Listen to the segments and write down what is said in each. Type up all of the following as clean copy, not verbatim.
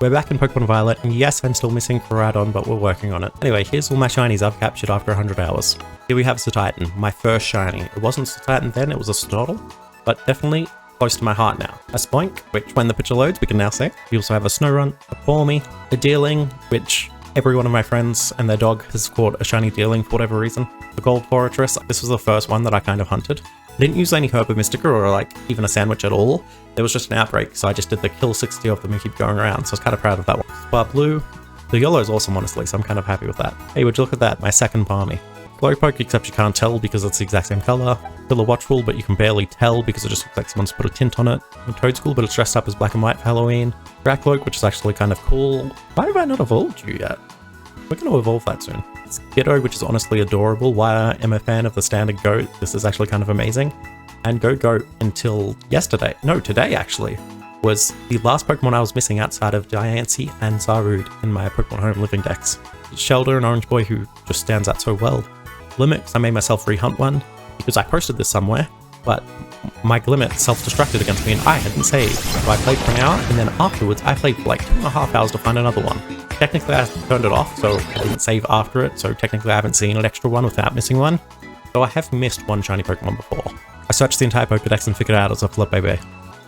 We're back in Pokemon Violet, and yes, I'm still missing Ferradon, but we're working on it. Anyway, here's all my shinies I've captured after 100 hours. Here we have Titan, my first shiny. It wasn't Titan then, it was a Snortle, but definitely close to my heart now. A Spoink, which when the picture loads, we can now see. We also have a Snorunt, a Pawmi, a Deerling, which every one of my friends and their dog has caught a shiny Deerling for whatever reason. The Gold Fortress, this was the first one that I kind of hunted. I didn't use any Herba Mystica or like even a sandwich at all. There was just an outbreak, so I just did the kill 60 of them and keep going around, so I was kind of proud of that one. Spar Blue. The yellow is awesome, honestly, so I'm kind of happy with that. Hey, would you look at that? My second Pawmi. Slowpoke, except you can't tell because it's the exact same color. Killer Watchful, but you can barely tell because it just looks like someone's put a tint on it. A Toadschool, but it's dressed up as black and white for Halloween. Dracloak, which is actually kind of cool. Why have I not evolved you yet? We're going to evolve that soon. Skiddo, which is honestly adorable. Why I am a fan of the standard goat. This is actually kind of amazing. And Goat until yesterday, no, today actually, was the last Pokemon I was missing outside of Diancie and Zarude in my Pokemon Home Living decks. Shelder, an orange boy who just stands out so well. Limix, I made myself rehunt one because I posted this somewhere, but my Glimmet self-destructed against me and I hadn't saved. So I played for an hour, and then afterwards I played for like 2.5 hours to find another one. Technically I turned it off, so I didn't save after it, so technically I haven't seen an extra one without missing one. So I have missed one shiny Pokemon before. I searched the entire Pokedex and figured it out as a flip baby.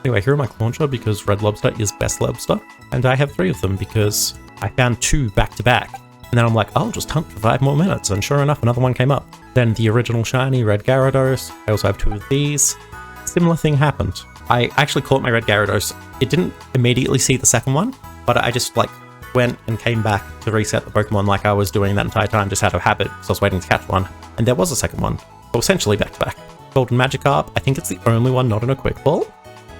Anyway, here are my Clauncher because Red Lobster is best lobster, and I have 3 of them because I found 2 back to back. And then I'm like, I'll just hunt for 5 more minutes, and sure enough, another one came up. Then the original shiny Red Gyarados. I also have 2 of these. Similar thing happened. I actually caught my Red Gyarados. It didn't immediately see the second one, but I just like went and came back to reset the Pokemon like I was doing that entire time, just out of habit, because I was waiting to catch one. And there was a second one. So essentially back to back. Golden Magikarp, I think it's the only one not in a Quick Ball.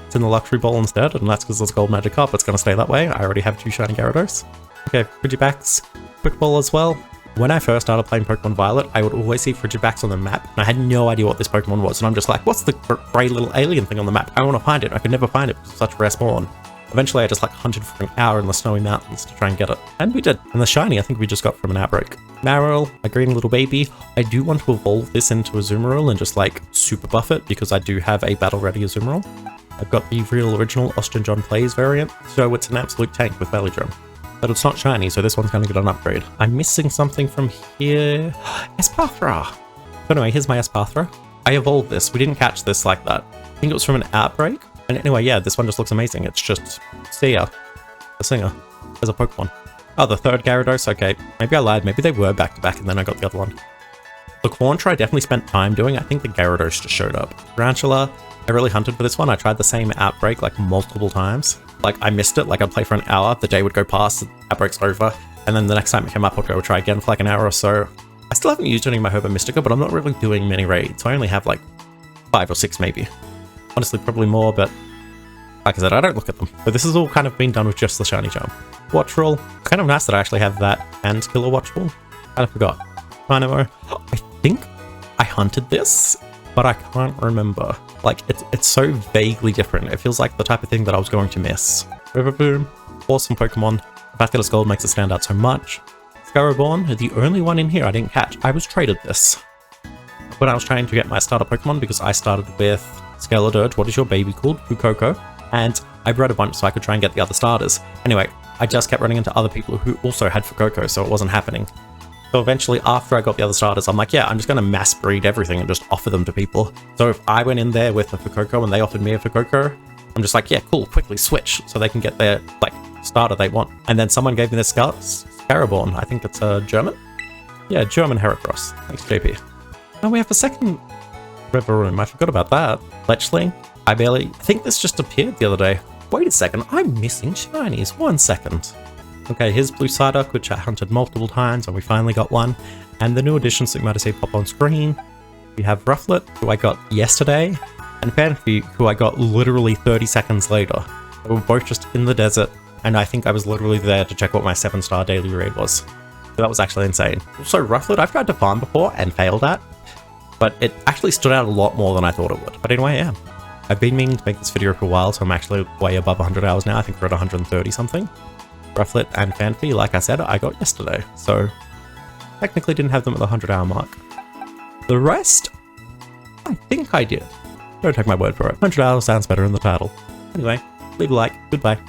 It's in the Luxury Ball instead, and that's because it's Gold Magikarp. It's going to stay that way. I already have 2 shiny Gyarados. Okay, Frigibax, Quick Ball as well. When I first started playing Pokemon Violet, I would always see Frigibax on the map, and I had no idea what this Pokemon was, and I'm just like, what's the grey little alien thing on the map? I want to find it. I could never find it because it's such a rare spawn. Eventually, I just like hunted for an hour in the snowy mountains to try and get it. And we did. And the shiny, I think we just got from an outbreak. Marill, a green little baby. I do want to evolve this into a Azumarill and just like super buff it because I do have a battle ready Azumarill. I've got the real original Austin John Plays variant, so it's an absolute tank with Belly Drum. But it's not shiny, so this one's going to get an upgrade. I'm missing something from here. Espathra! So anyway, here's my Espathra. I evolved this. We didn't catch this like that. I think it was from an outbreak. And anyway, yeah, this one just looks amazing. It's just Sia, the singer, as a Pokemon. Oh, the third Gyarados? Okay, maybe I lied. Maybe they were back-to-back and then I got the other one. The Clauncher I definitely spent time doing. I think the Gyarados just showed up. Tarantula, I really hunted for this one. I tried the same outbreak like multiple times. Like I missed it, like I'd play for an hour, the day would go past, the outbreak's over, and then the next time it came up, I'd go try again for like an hour or so. I still haven't used any of my Herba Mystica, but I'm not really doing many raids, so I only have like 5 or 6 maybe. Honestly, probably more, but like I said, I don't look at them. But this has all kind of been done with just the shiny charm. Watchful, kind of nice that I actually have that and Killer Watchful. Kind of forgot. Dynamo, I think I hunted this, but I can't remember. Like, it's so vaguely different. It feels like the type of thing that I was going to miss. Riverboom, awesome Pokemon. The fact that it's gold makes it stand out so much. Scarabon, the only one in here I didn't catch. I was traded this when I was trying to get my starter Pokemon because I started with Skeledirge, what is your baby called? Fuecoco. And I bred a bunch so I could try and get the other starters. Anyway, I just kept running into other people who also had Fuecoco, so it wasn't happening. So eventually, after I got the other starters, I'm like, yeah, I'm just going to mass breed everything and just offer them to people. So if I went in there with a Fuecoco and they offered me a Fuecoco, I'm just like, yeah, cool, quickly switch so they can get their, like, starter they want. And then someone gave me this Scaraborn. I think it's a German? Yeah, German Heracross. Thanks, JP. Oh, we have a second Riverroom. I forgot about that. Fletchling. I think this just appeared the other day. Wait a second, I'm missing shinies. 1 second. Okay, here's Blue Psyduck, which I hunted multiple times, and we finally got one. And the new additions that you might have seen pop on screen. We have Rufflet, who I got yesterday, and Fanfi, who I got literally 30 seconds later. They were both just in the desert, and I think I was literally there to check what my 7-star daily raid was. So that was actually insane. Also, Rufflet, I've tried to farm before and failed at, but it actually stood out a lot more than I thought it would. But anyway, yeah. I've been meaning to make this video for a while, so I'm actually way above 100 hours now. I think we're at 130 something. Rufflet and Fanfi, like I said, I got yesterday, so technically didn't have them at the 100-hour mark. The rest, I think I did. Don't take my word for it. 100 hours sounds better in the title. Anyway, leave a like. Goodbye.